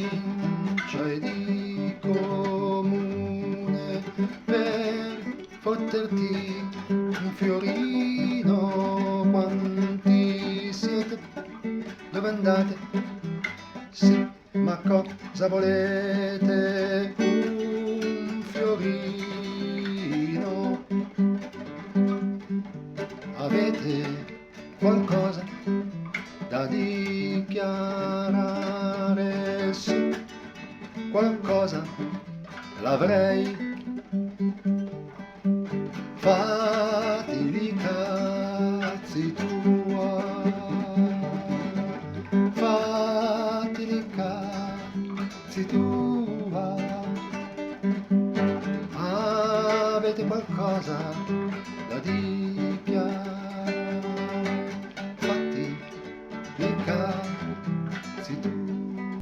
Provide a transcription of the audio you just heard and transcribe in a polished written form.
provincia e di comune per fotterti un fiorino. Quanti siete? Dove andate? Sì, ma cosa volete? Un fiorino. Avete qualcosa da dichiarare? Sì, qualcosa l'avrei. Fatti i cazzi tua, fatti i cazzi tua. Avete qualcosa da dichiarare? Fatti i cazzi